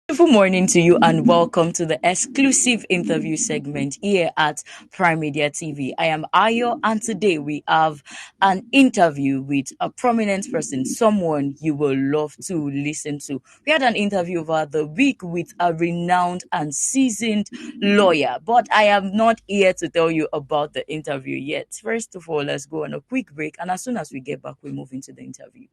Beautiful morning to you and welcome to the exclusive interview segment here at Prime Media TV. I am Ayo and today we have an interview with a prominent person, someone you will love to listen to. We had an interview over the week with a renowned and seasoned lawyer, but I am not here to tell you about the interview yet. First of all, let's go on a quick break and as soon as we get back, we move into the interview.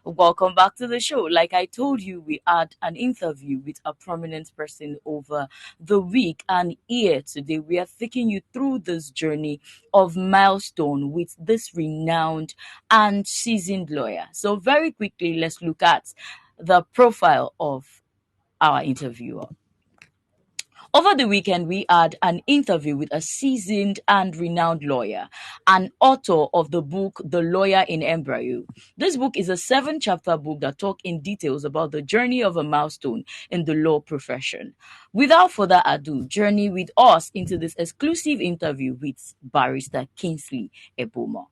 Welcome back to the show. Like I told you, we had an interview with a prominent person over the week, and here today we are taking you through this journey of milestone with this renowned and seasoned lawyer. So, very quickly, let's look at the profile of our interviewer. Over the weekend, we had an interview with a seasoned and renowned lawyer, an author of the book The Lawyer in Embryo. This book is a 7-chapter book that talks in details about the journey of a milestone in the law profession. Without further ado, journey with us into this exclusive interview with Barrister Kingsley Ebimoh.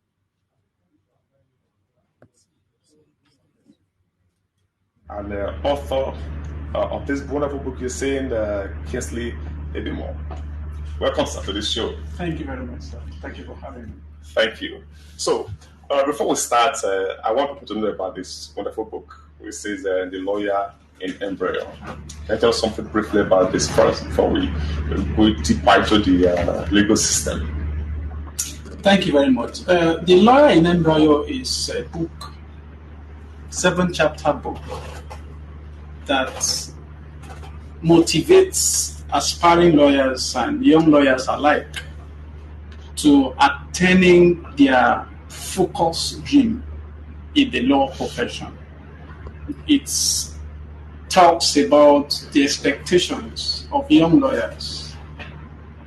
And author of this wonderful book you're saying, Kingsley Ebimoh. Welcome, sir, to this show. Thank you very much, sir. Thank you for having me. Thank you. So, before we start, I want people to know about this wonderful book, which says The Lawyer in Embryo. Can you tell us something briefly about this first before we go deeper into the legal system? Thank you very much. The Lawyer in Embryo is a book, 7-chapter book that motivates aspiring lawyers and young lawyers alike to attaining their focused dream in the law profession. It talks about the expectations of young lawyers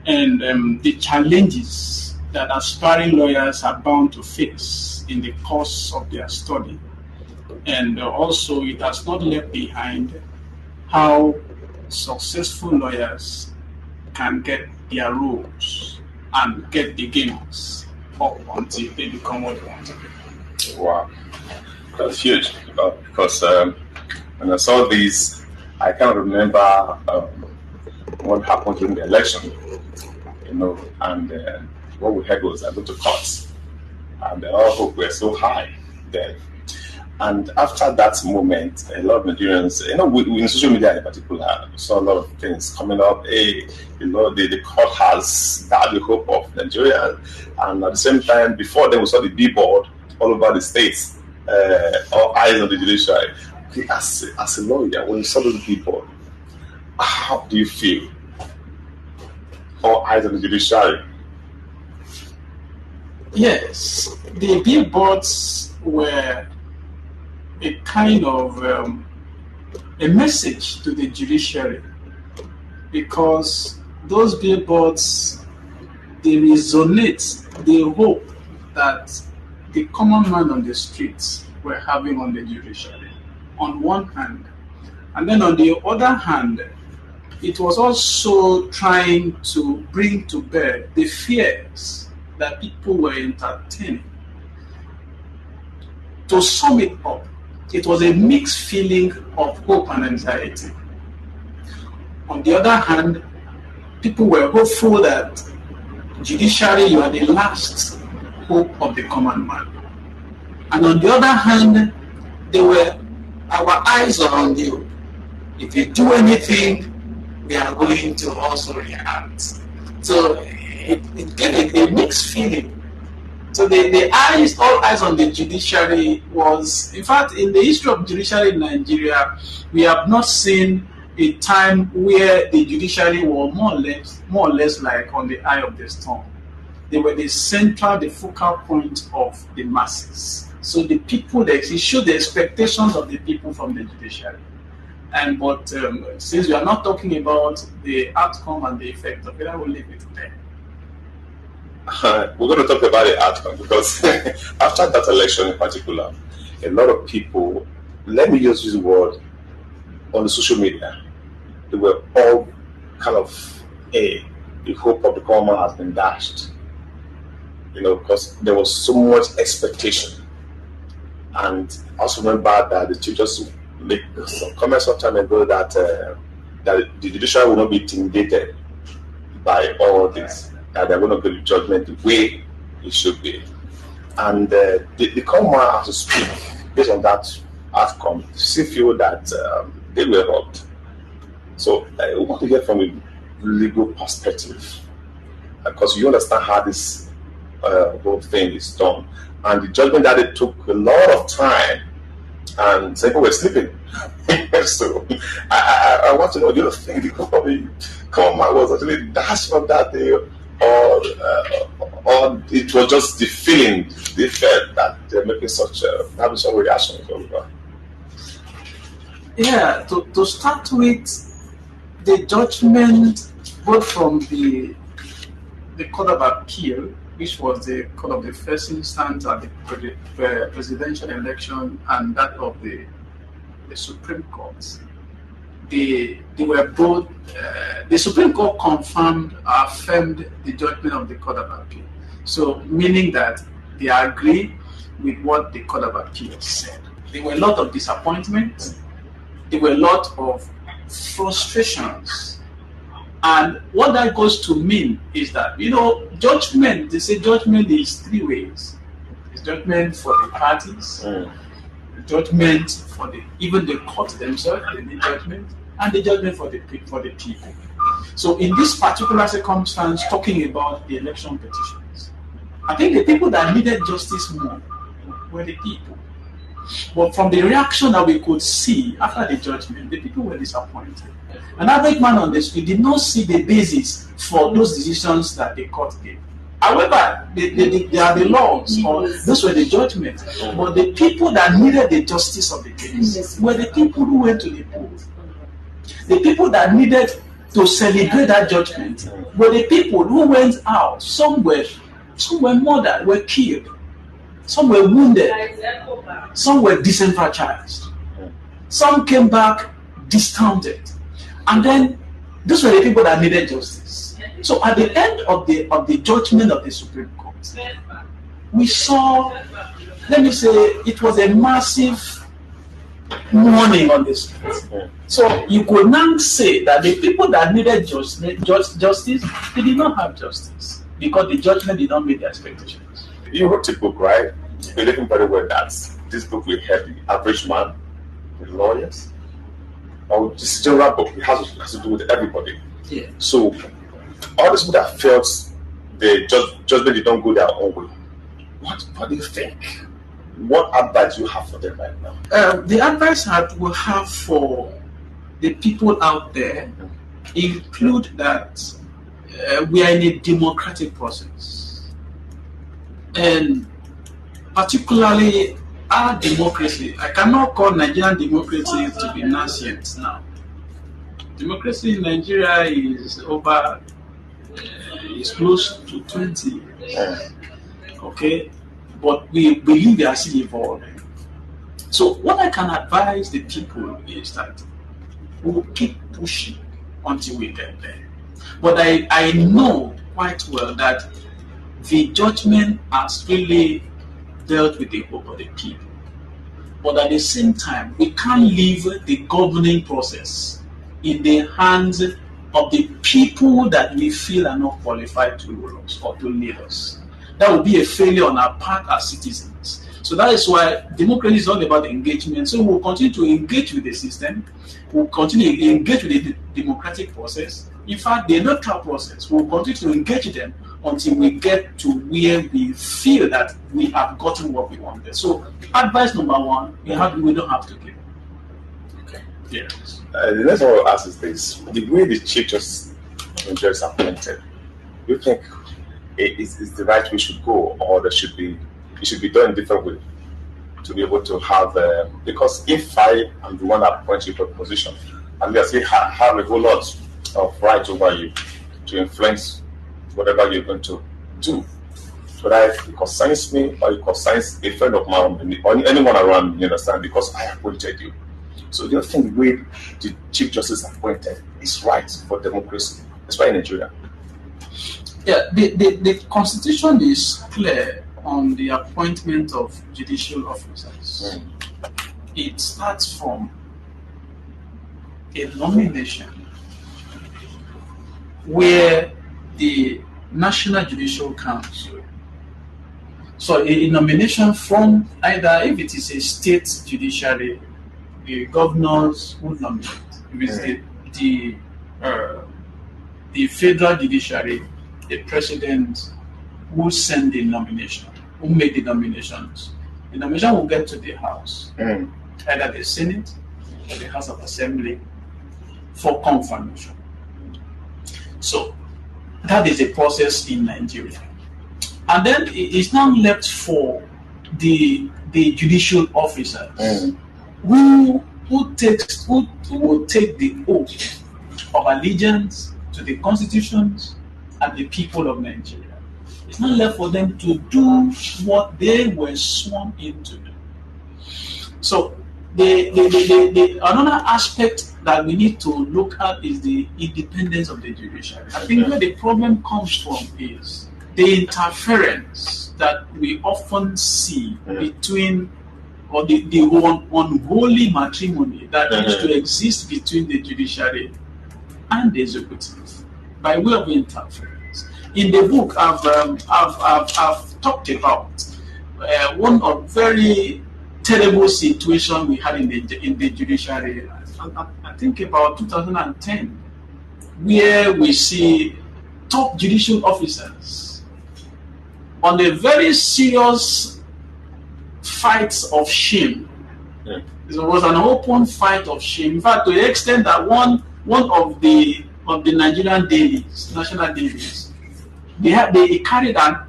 and the challenges that aspiring lawyers are bound to face in the course of their study. And also, it has not left behind how successful lawyers can get their roles and get the gains up until they become what they want to be. Wow, that's huge. Because when I saw these, I kind of remember what happened during the election, and what we heard was I go to court, and our hope were so high then. And after that moment, a lot of Nigerians, in social media in particular, saw a lot of things coming up. The court has died the hope of Nigeria. And at the same time, before then, we saw the billboard all over the states, all eyes on the judiciary. Okay, as a lawyer, when you saw those billboard, how do you feel? All eyes on the judiciary. Yes, the billboards were a kind of a message to the judiciary, because those billboards, they resonate the hope that the common man on the streets were having on the judiciary on one hand, and then on the other hand, it was also trying to bring to bear the fears that people were entertaining. To sum it up, it was a mixed feeling of hope and anxiety. On the other hand, people were hopeful that judiciary, you are the last hope of the common man. And on the other hand, our eyes are on you. If you do anything, we are going to also react. So it gave a mixed feeling. So all eyes on the judiciary was, in fact, in the history of judiciary in Nigeria, we have not seen a time where the judiciary were more or less like on the eye of the storm. They were the focal point of the masses. So the people, it showed the expectations of the people from the judiciary. But since we are not talking about the outcome and the effect of it, I will leave it there. we're going to talk about the outcome because after that election in particular, a lot of people, let me just use the word, on the social media, they were all kind of, hey, the hope of the common man has been dashed. Because there was so much expectation. And I also remember that the chief just made some comments some time ago that that the judiciary will not be intimidated by all this, that they're going to give judgment the way it should be. And the common man has to speak based on that outcome, still feel that they were robbed. So I want to get from a legal perspective, because you understand how this whole thing is done. And the judgment that it took a lot of time, and some people were sleeping. So I want to know, do you think the common man was actually dashed from that day, or it was just the feeling they felt that they're making having some reaction? Yeah, to start with, the judgment both from the Court of Appeal, which was the court of the first instance at the presidential election, and that of the Supreme Court, they were both, the Supreme Court affirmed the judgment of the Court of Appeal. So, meaning that they agree with what the Court of Appeal said. There were a lot of disappointments, there were a lot of frustrations. And what that goes to mean is that, judgment, they say judgment is three ways. It's judgment for the parties, judgment for even the court themselves, they need judgment, and the judgment for the people. So in this particular circumstance, talking about the election petitions, I think the people that needed justice more were the people. But from the reaction that we could see after the judgment, the people were disappointed. An average man on the street did not see the basis for those decisions that the court gave. However, they are the laws, or those were the judgments. But the people that needed the justice of the case were the people who went to the polls. The people that needed to celebrate that judgment were the people who went out. Some were murdered, were killed. Some were wounded. Some were disenfranchised. Some came back discounted. And then those were the people that needed justice. So at the end of the judgment of the Supreme Court, we saw, let me say, it was a massive mourning on the street. So you could now say that the people that needed justice, they did not have justice because the judgment did not meet their expectations. You wrote a book, right? Believing very well that this book will help the average man, the lawyers, or this general book. It has to do with everybody. Yeah. So all those people that felt the judgment did not go their own way, what do you think? What advice do you have for them right now? The advice I will have for the people out there include that we are in a democratic process, and particularly our democracy. I cannot call Nigerian democracy to be nascent now. Democracy in Nigeria is is close to 20 years. Okay, but we believe we are still evolving. So what I can advise the people is that we will keep pushing until we get there. But I know quite well that the judgment has really dealt with the hope of the people. But at the same time, we can't leave the governing process in the hands of the people that we feel are not qualified to rule us or to lead us. That would be a failure on our part as citizens. So that is why democracy is all about engagement. So we'll continue to engage with the system. We'll continue to engage with the democratic process. In fact, the electoral process, we'll continue to engage them until we get to where we feel that we have gotten what we wanted. So advice number one, we don't have to give up. Okay. Yes. The next one I'll ask is this: the way the chief justice is appointed, do you think is the right way should go, or it should be done in a different way to be able to have? Because if I am the one that appoints you for a position, and they say have a whole lot of rights over you to influence whatever you're going to do, whether it concerns me or it concerns a friend of mine or anyone around me, you understand, because I appointed you. So the other thing, the way the Chief Justice appointed is right for democracy, especially in Nigeria. Yeah, the Constitution is clear on the appointment of judicial officers. It starts from a nomination where the National Judicial Council, so a nomination from either, if it is a state judiciary, the governors would nominate. If it's the federal judiciary, the president will send the nomination, who made the nominations. The nomination will get to the House, either the Senate or the House of Assembly, for confirmation. So that is a process in Nigeria. And then it's now left for the judicial officers who will take the oath of allegiance to the constitutions and the people of Nigeria. It's not left for them to do what they were sworn in to do. So another aspect that we need to look at is the independence of the judiciary. I think where the problem comes from is the interference that we often see between, or the unholy matrimony that used to exist between the judiciary and the executive by way of interference. In the book, I've talked about one of very terrible situation we had in the judiciary. I think about 2010, where we see top judicial officers on a very serious fight of shame. It was an open fight of shame. In fact, to the extent that one of the Nigerian dailies, national dailies, they carried an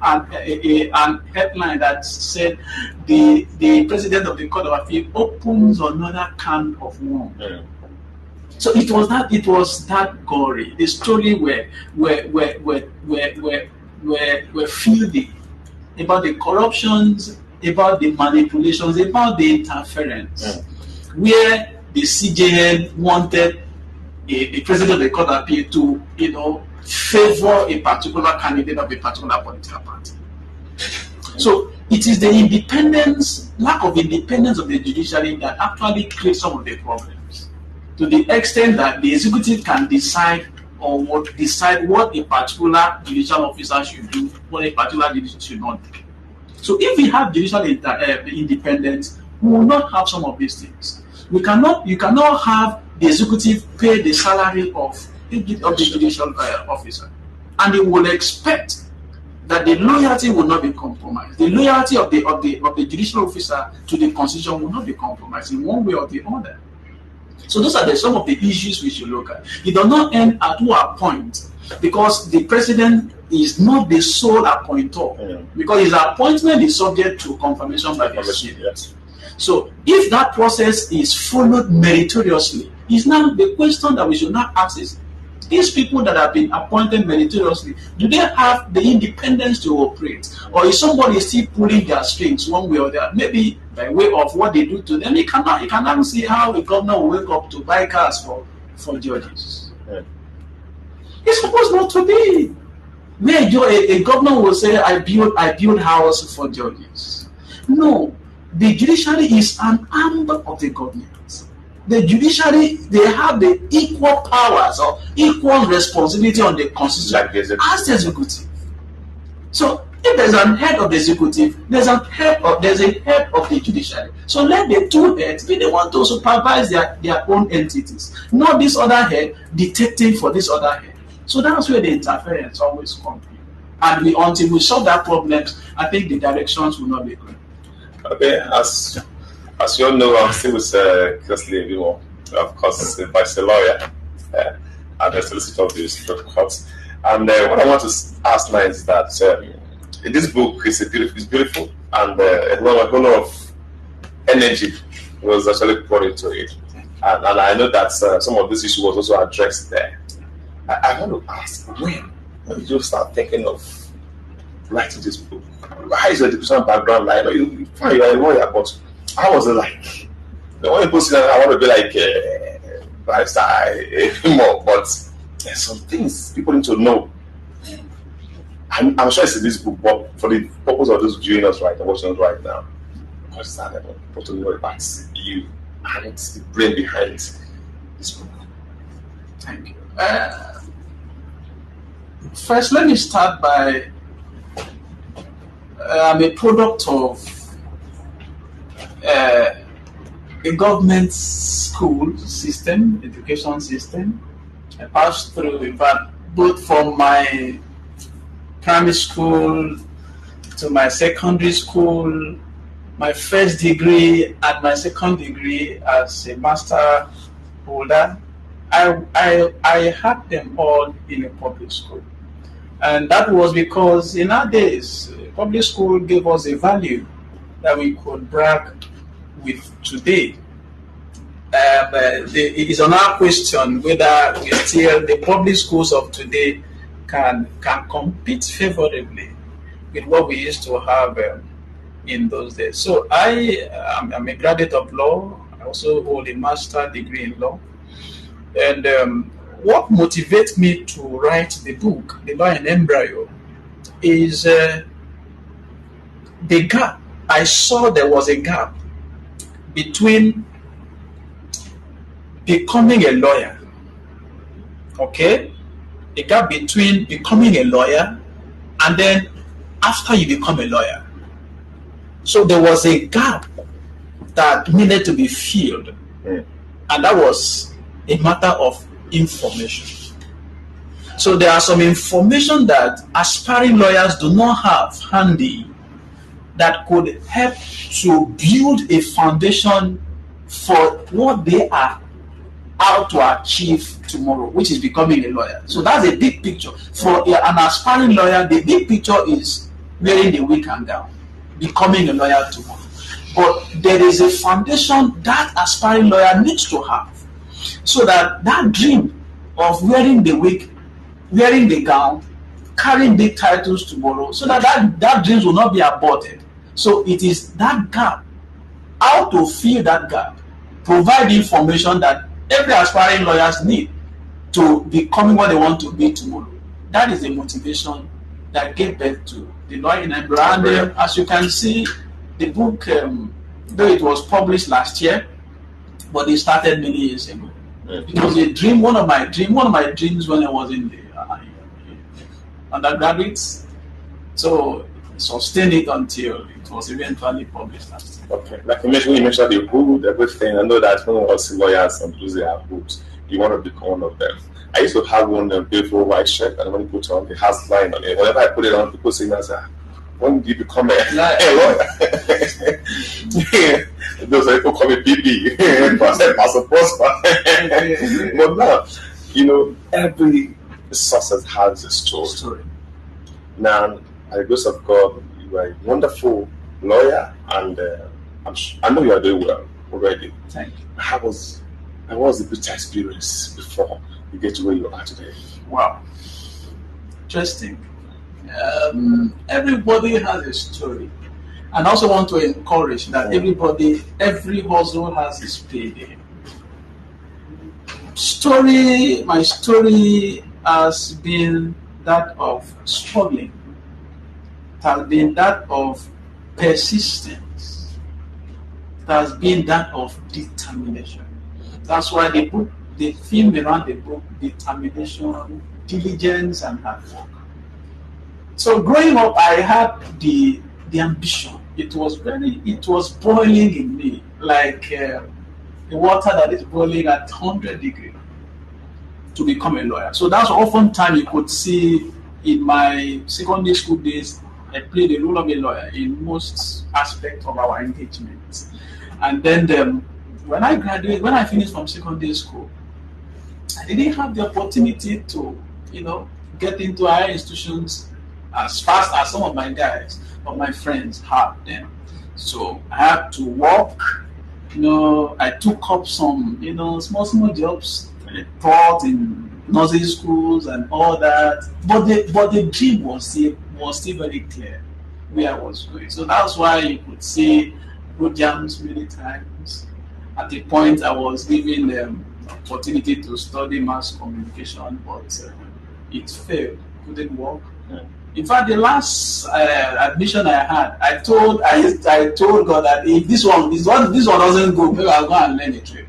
headline that said the president of the Court of Appeal opens another can of worms. So it was that gory. The story were filthy about the corruptions, about the manipulations, about the interference, where the CJN wanted the president of the Court of Appeal to, favor a particular candidate of a particular political party. So it is the lack of independence of the judiciary that actually creates some of the problems, to the extent that the executive can decide what a particular judicial officer should do, what a particular judicial should not do. So if we have judicial independence, we will not have some of these things. You cannot have the executive pay the salary of the judicial officer, and they will expect that the loyalty will not be compromised. The loyalty of the judicial officer to the constitution will not be compromised in one way or the other. So those are some of the issues we should look at. It does not end at who appoint, because the president is not the sole appointer, because his appointment is subject to confirmation by the Senate. Yes. So if that process is followed meritoriously, is now the question that we should not ask is, these people that have been appointed meritoriously, do they have the independence to operate? Or is somebody still pulling their strings one way or the other? Maybe by way of what they do to them. You cannot see how a governor will wake up to buy cars for judges. It's supposed not to be. Where a governor will say, I build house for judges. No. The judiciary is an arm of the government. The judiciary, they have the equal powers or equal responsibility on the constitution as the executive. So if there's an head of the executive, there's a head of the judiciary. So let the two heads be the one to supervise their own entities, not this other head dictating for this other head. So that's where the interference always comes in. And until we solve that problem, I think the directions will not be good. Okay, as you all know, I'm still with Kingsley Ebimoh, of course, vice lawyer and a solicitor of the district courts. And what I want to ask now is that this book is beautiful, and a whole lot of energy was actually poured into it. And I know that some of this issue was also addressed there. I want to ask, when did you start thinking of writing this book? How is your educational background like? You find you're a lawyer, but how was it like? The only person I want to be like Barrister Ebimoh, but there's some things people need to know. I'm sure it's in this book, but for the purpose of those viewing us right and watching us right now, because I never put to know about you and the brain behind this book. Thank you. First, let me start by I'm a product of a government school system, education system. I passed through, in fact, both from my primary school to my secondary school, my first degree and my second degree as a master holder. I had them all in a public school. And that was because in our days, public school gave us a value that we could brag with today. It is on our question whether we still, the public schools of today can compete favorably with what we used to have in those days. So I'm a graduate of law. I also hold a master's degree in law. And what motivates me to write the book, The Law in Embryo, is the gap. I saw there was a gap between becoming a lawyer, okay? A gap between becoming a lawyer and then after you become a lawyer. So there was a gap that needed to be filled, and that was a matter of information. So there are some information that aspiring lawyers do not have handy that could help to build a foundation for what they are out to achieve tomorrow, which is becoming a lawyer. So that's a big picture. For an aspiring lawyer, the big picture is wearing the wig and gown, becoming a lawyer tomorrow. But there is a foundation that aspiring lawyer needs to have, so that dream of wearing the wig, wearing the gown, carrying big titles tomorrow, so that dreams will not be aborted. So it is that gap, how to fill that gap, provide information that every aspiring lawyers need to becoming what they want to be tomorrow. That is the motivation that gave birth to The Law in Embryo. And as you can see, the book, though it was published last year, but it started many years ago. It was a dream, one of my dreams when I was in the undergraduates. So sustained it until it was eventually published last year. Okay. Like you mentioned the hood, everything. I know that when we see lawyers and lose their hoods, you want to become one of them. I used to have one beautiful white shirt, and when you put on, it has line on it. Whenever I put it on, people say, when did you become a lawyer? Those people call me BB, Pastor Prosper. But now, every success has a story. Now, by the grace of God, you are a wonderful lawyer, and I know you are doing well already. Thank you. How was the bitter experience before you get to where you are today? Wow. Interesting. Everybody has a story. And I also want to encourage that every hustle has its payday. My story has been that of struggling. It has been that of persistence. It has been that of determination. That's why the theme around the book, determination, diligence, and hard work. So growing up, I had the ambition. It was boiling in me, like the water that is boiling at 100 degrees, to become a lawyer. So that's oftentimes you could see in my secondary school days, I played the role of a lawyer in most aspects of our engagements. And then when I finished from secondary school, I didn't have the opportunity to, get into higher institutions as fast as some of my guys or my friends had then. So I had to work. I took up some, small jobs, taught in nursery schools and all that. But the dream was was still very clear where I was going. So that's why you could see road jams many times. At a point, I was given the opportunity to study mass communication, but it failed, couldn't work. In fact, the last admission I had, I told God that if this one doesn't go, maybe I'll go and learn a trade.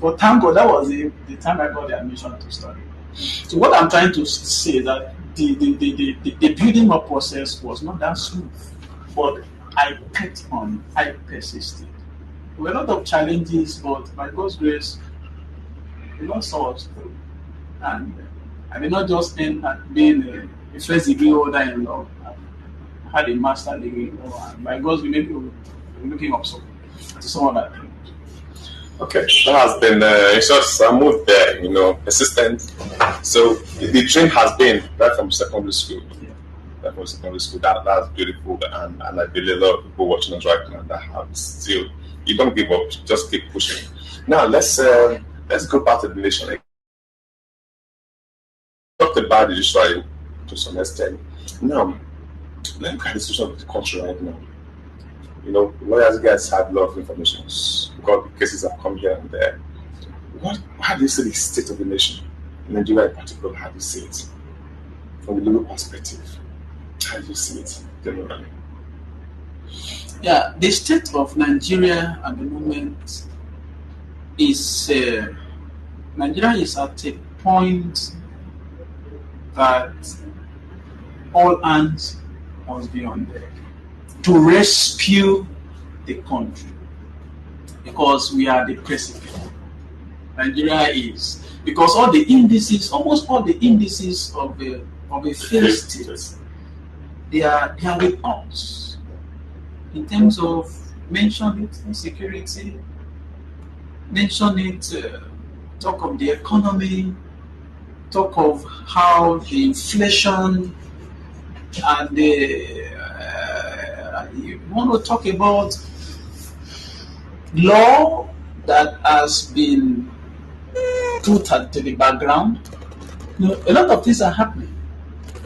But thank God that was the time I got the admission to study. So what I'm trying to say is that the building up process was not that smooth, but I kept on, I persisted. There were a lot of challenges, but by God's grace, the Lord saw us through. And I did not just end at being a first degree holder in law. I had a master's degree in law, and by God's grace, maybe we're looking up to some other thing. Okay, that has been it's just a move there, persistent. So the dream has been right from secondary school. Yeah. Right from secondary school. That's beautiful, and I believe a lot of people watching us right now that have still. You don't give up, just keep pushing. Now let's go back to the nation. I talked about the judiciary to some extent. Now, let's look at the situation of the country right now. Lawyers guys have a lot of information because the cases have come here and there. How do you see the state of the nation? In Nigeria in particular, how do you see it? From the legal perspective, how do you see it generally? Yeah, the state of Nigeria at the moment is Nigeria is at a point that all hands must be on deck to rescue the country, because we are the precipice. Nigeria is, because almost all the indices of a failed state, they are with us. In terms of mention it insecurity, mention it, talk of the economy, talk of how the inflation and you want to talk about law that has been put to the background. A lot of things are happening.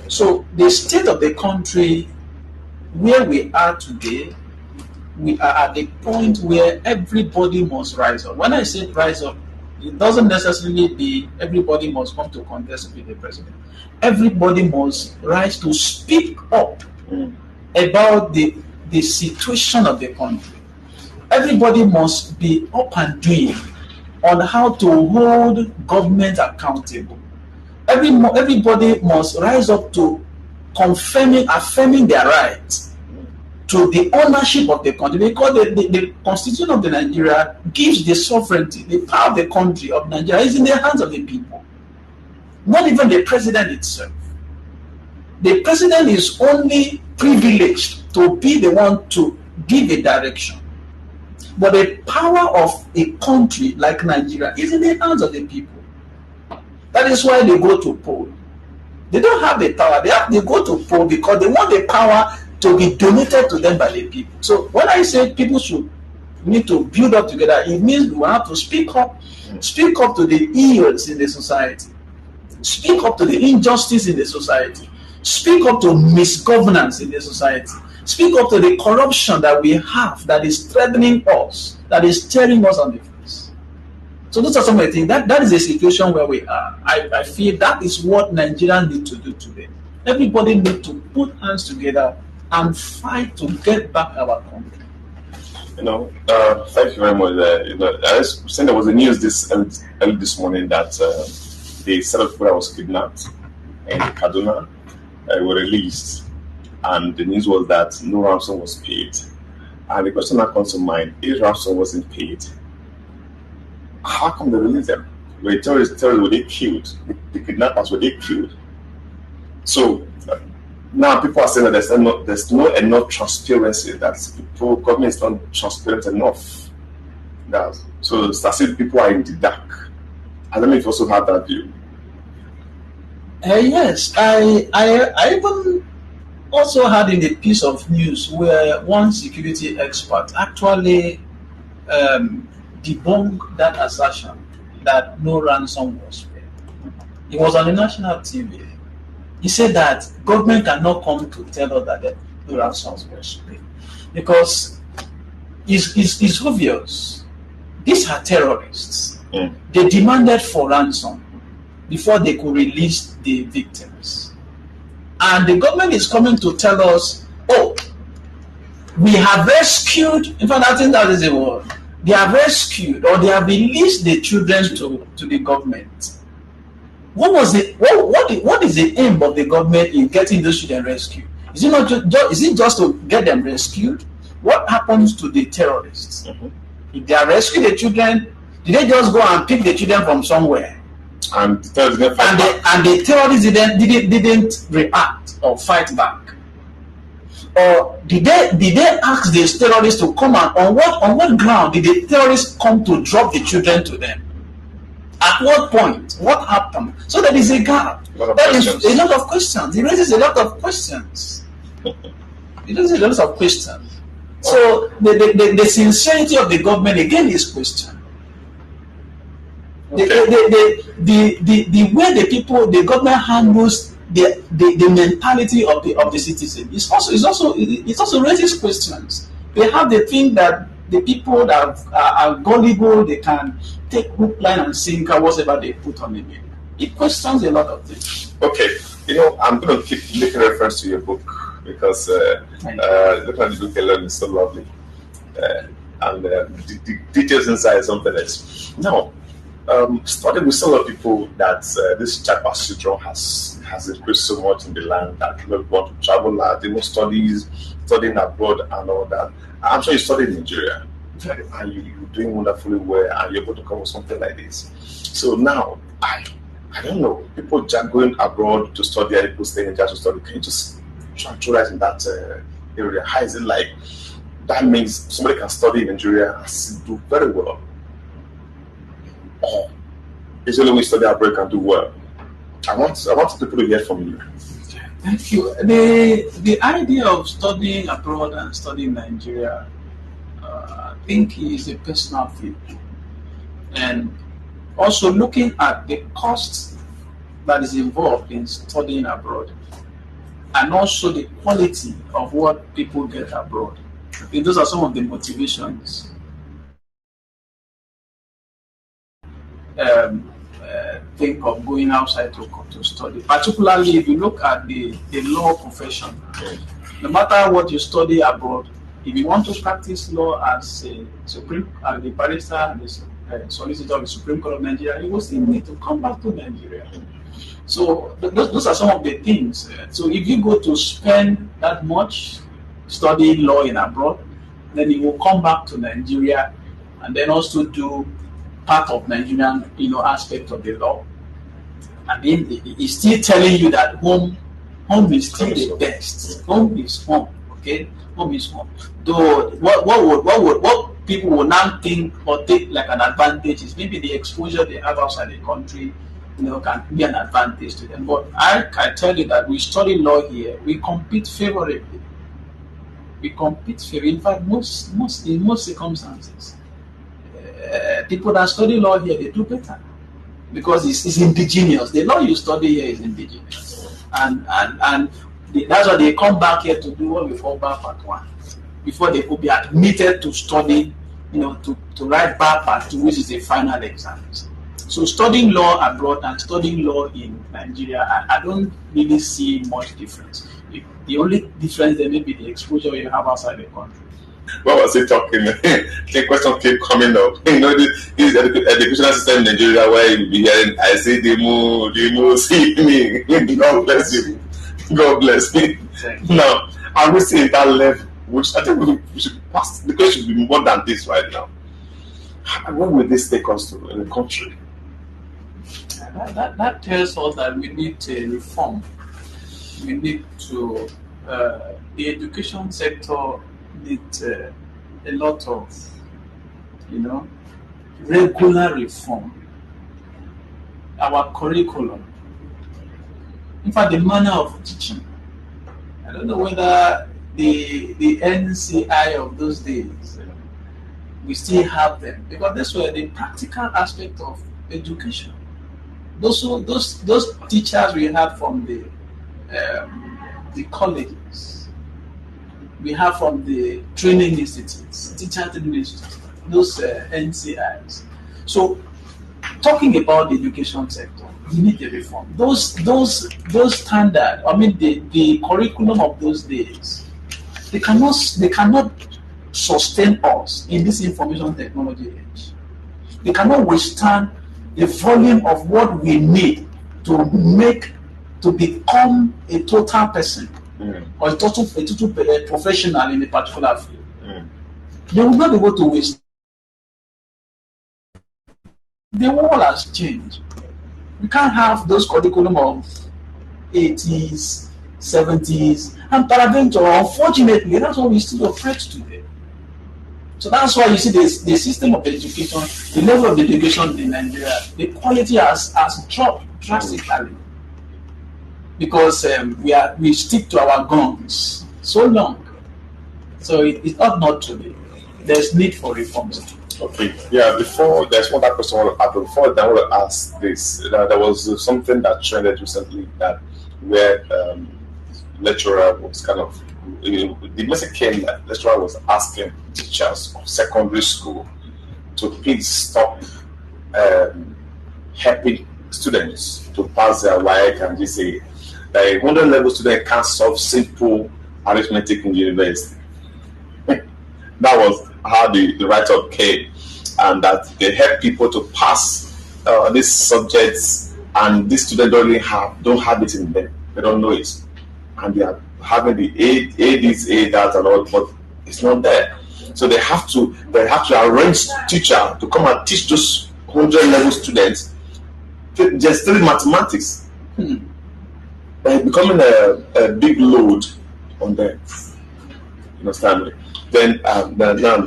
So the state of the country, where we are today, we are at the point where everybody must rise up. When I say rise up, it doesn't necessarily be everybody must come to contest with the president. Everybody must rise to speak up about the situation of the country. Everybody must be up and doing on how to hold government accountable. Everybody must rise up to affirming their rights to the ownership of the country, because the constitution of the Nigeria gives the sovereignty, the power of the country of Nigeria is in the hands of the people, not even the president itself. The president is only privileged to be the one to give a direction. But the power of a country like Nigeria is in the hands of the people. That is why they go to poll. They don't have the power. They go to poll because they want the power to be donated to them by the people. So when I say people should need to build up together, it means we have to speak up to the ills in the society, speak up to the injustice in the society, speak up to misgovernance in the society, speak up to the corruption that we have that is threatening us, that is tearing us on the face. So those are some of the things. That is the situation where we are. I feel that is what Nigerians need to do today. Everybody needs to put hands together and fight to get back our country. Thank you very much. I was saying there was a news early this morning that the set of people that was kidnapped in Kaduna were released, and the news was that no ransom was paid. And the question that comes to mind: if ransom wasn't paid, how come they released them? Were terrorists were they killed? The kidnappers were they killed? So now people are saying that there's no enough transparency, that government is not transparent enough. So it's as if people are in the dark. I don't know if you also have that view. Yes, I even also had in a piece of news where one security expert actually debunked that assertion that no ransom was paid. It was on the national TV. He said that government cannot come to tell us that the ransoms were paid because it's obvious. These are terrorists. They demanded for ransom before they could release the victims. And the government is coming to tell us, oh, we have rescued, in fact, I think that is the word, they have rescued or they have released the children to the government. What is the aim of the government in getting those children rescued? Is it not is it just to get them rescued? What happens to the terrorists? If they are rescued the children, did they just go and pick the children from somewhere? And the terrorists didn't react or fight back? Or did they ask these terrorists to come and on what ground did the terrorists come to drop the children to them? At what point? What happened? So there is a gap. That is a lot of questions. It raises a lot of questions. So the sincerity of the government again is questioned. Okay. The way the government handles the mentality of the citizen is also raises questions. They have the thing that the people that are gullible, they can take hook, line, and sinker whatever they put on the bill. It questions a lot of things. Okay, I'm going to keep making reference to your book because looking at the book alone is so lovely, and the details inside is something else. Now, studying with some of the people that this Japa syndrome has increased so much in the land that people want to travel out, they want studying abroad and all that. I'm sure you studied in Nigeria, and you're doing wonderfully well, and you're able to come with something like this. So now, I don't know, people just going abroad to study, and people staying in Nigeria to study. Can you just tranquilize in that area? How is it like? That means somebody can study in Nigeria and do very well. Or it's only when you study abroad can do well. I want people to hear from you. Thank you. The idea of studying abroad and studying in Nigeria, I think is a personal thing. And also looking at the cost that is involved in studying abroad and also the quality of what people get abroad. I think those are some of the motivations think of going outside to study. Particularly if you look at the law profession, no matter what you study abroad, if you want to practice law as the barrister and the solicitor of the Supreme Court of Nigeria, you will still need to come back to Nigeria. So those are some of the things. So if you go to spend that much studying law in abroad, then you will come back to Nigeria and then also do part of Nigerian, aspect of the law. And then it's still telling you that home is still the best. Home is home. Okay, home is home. Though what people will now think or take like an advantage is maybe the exposure they have outside the country, can be an advantage to them. But I can tell you that we study law here, we compete favorably. In fact, in most circumstances, people that study law here, they do better because it's indigenous. The law you study here is indigenous, and that's why they come back here to do what we call Bar Part 1 before they could be admitted to study, to write Bar Part 2, which is the final exams. So studying law abroad and studying law in Nigeria, I don't really see much difference. The only difference there may be the exposure you have outside the country. What was he talking? The question keep coming up. This educational system in Nigeria where you be hearing, I say demo, see me. God bless you. God bless me. Now, are we seeing that level? Which I think we should pass. The question should be more than this right now. What will this take us to in the country? That tells us that we need to reform. We need to the education sector needs a lot of regular reform. Our curriculum, in fact, the manner of teaching. I don't know whether the NCI of those days we still have them, because this were the practical aspect of education. Those teachers we had from the the colleges, we have from the training institutes, teacher training institutes, those NCIs. So, talking about the education sector, we need a reform. Those standard, I mean the curriculum of those days, they cannot sustain us in this information technology age. They cannot withstand the volume of what we need to become a total person or a total professional in a particular field. They will not be able to withstand. The world has changed. We can't have those curriculum of 80s, 70s, and peradventure, unfortunately, that's what we still operate today. So that's why you see the system of education, the level of education in Nigeria, the quality has dropped drastically because we stick to our guns so long. So it ought not to be. There's need for reforms. Okay. Yeah. Before there's one other question I want to add. Before that, I want to ask this. There was something that trended recently that where lecturer was kind of the message came that lecturer was asking teachers of secondary school to please stop helping students to pass their WAEC and GCSE. A 100 level student can't solve simple arithmetic in university. That was how the write-up came, and that they help people to pass these subjects, and these students don't have it in them. They don't know it, and they are having the A this, A that, and all, but it's not there. So they have to arrange teacher to come and teach those 100 level students just study mathematics. They're becoming a big load on them. You understand me? Then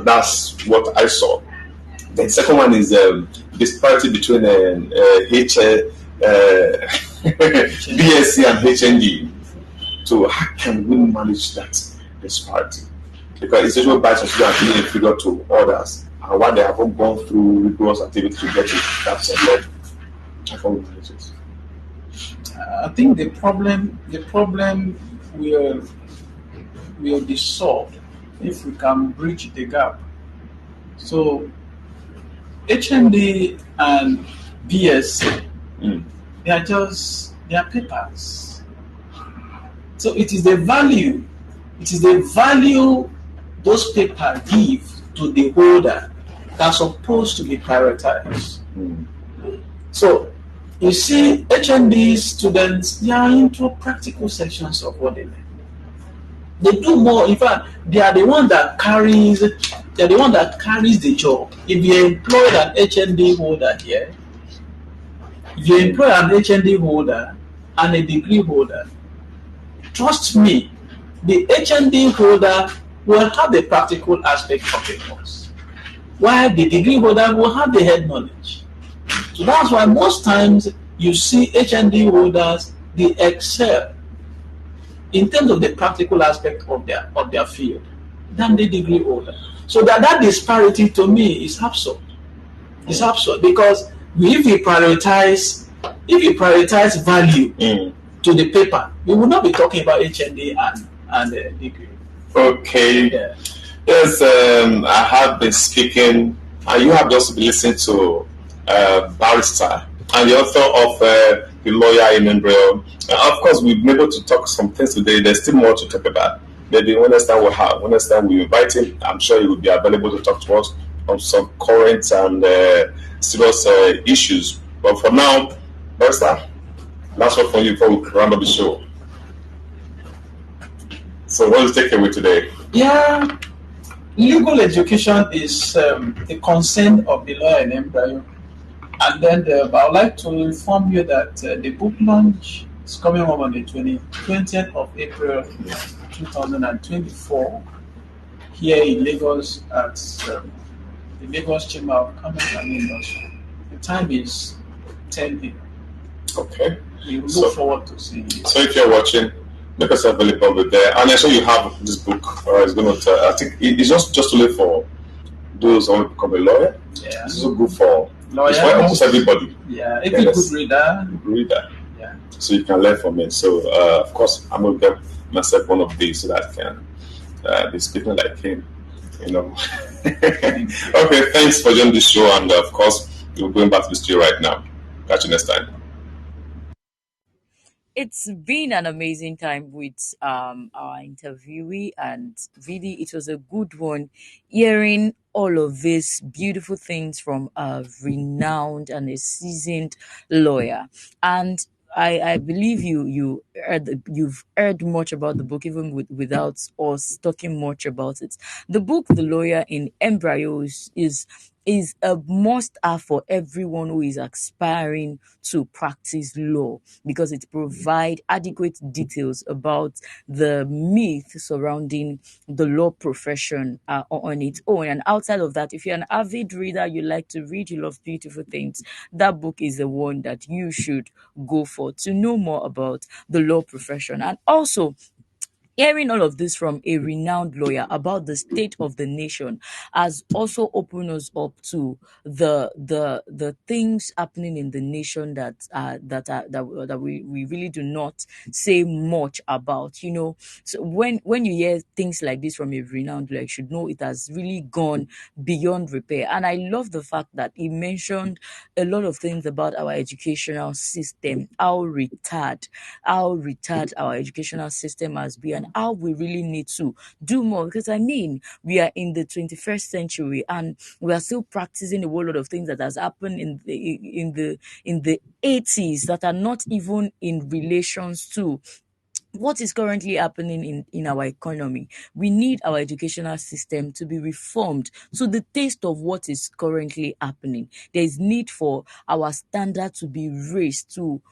that's what I saw. The second one is disparity between BSc and HND. So how can we manage that disparity? Because it's usually by students being inferior to others, and why they haven't gone through rigorous activity to get it. That's a lot. How we manage it? I think the problem will be solved if we can bridge the gap. So HND and BSc, they are papers. So it is the value those papers give to the holder that's supposed to be prioritized. So you see, HND students, they are into practical sections of what they learn. They do more. In fact, they are the one that carries the job. If you employ an HND holder here, if you employ an HND holder and a degree holder, trust me, the HND holder will have the practical aspect of the course, while the degree holder will have the head knowledge. So that's why most times you see HND holders, they excel in terms of the practical aspect of their field than the degree holder. So that disparity to me is absurd. It's absurd because if we prioritize value to the paper, we will not be talking about HND and degree. Okay. Yeah. Yes, I have been speaking, and you have just been listening to Barrister and the author of The Lawyer in Embryo. Of course, we've been able to talk some things today. There's still more to talk about. Maybe when next time we invite him, I'm sure he will be available to talk to us on some current and serious issues. But for now, Barrister, last word for you before we round up the show. So what is the takeaway today? Yeah, legal education is the concern of the lawyer in embryo. And then I would like to inform you that the book launch is coming up on the 20th of April 2024 here in Lagos at the Lagos Chamber of Commerce and Industry. The time is 10 a.m. Okay. We look forward to seeing you. So if you're watching, make yourself available there. And I sure you have this book. It's going to. I think it's just to live for those who want to become a lawyer. Yeah. It's also good for lawyers. It's for almost everybody. Yeah. If you're a good reader. Reader. Yeah. so you can learn from it. So of course, I'm going to get myself one of these so that I can be speaking like him. You know. Okay, thanks for joining the show, and of course, we're going back to the studio right now. Catch you next time. It's been an amazing time with our interviewee, and really it was a good one hearing all of these beautiful things from a renowned and a seasoned lawyer. And I believe you've heard much about the book even without us talking much about it. The book The Lawyer in Embryos is a must have for everyone who is aspiring to practice law, because it provides adequate details about the myth surrounding the law profession on its own. And outside of that, if you're an avid reader, you like to read, you love beautiful things, that book is the one that you should go for to know more about the law profession. And also, hearing all of this from a renowned lawyer about the state of the nation has also opened us up to the things happening in the nation that we really do not say much about. So when you hear things like this from a renowned lawyer, you should know it has really gone beyond repair. And I love the fact that he mentioned a lot of things about our educational system, how retard our educational system has been, and how we really need to do more. Because I mean, we are in the 21st century and we are still practicing a whole lot of things that has happened in the 80s that are not even in relations to what is currently happening in our economy. We need our educational system to be reformed to the taste of what is currently happening. There is need for our standard to be raised to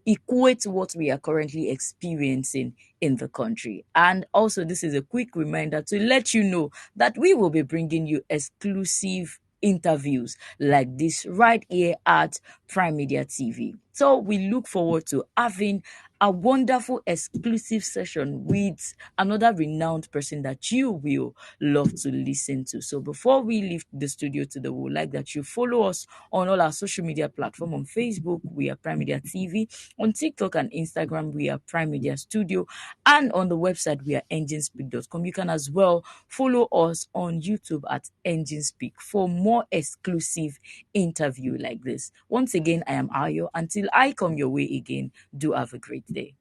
equate what we are currently experiencing in the country. And also, this is a quick reminder to let you know that we will be bringing you exclusive interviews like this right here at Prime Media TV. So we look forward to having a wonderful exclusive session with another renowned person that you will love to listen to. So before we leave the studio today, we would like that you follow us on all our social media platforms. On Facebook, we are Prime Media TV. On TikTok and Instagram, we are Prime Media Studio. And on the website, we are enginespeak.com. You can as well follow us on YouTube at Enginespeak for more exclusive interview like this. Once again, I am Ayo. Until I come your way again, do have a great day.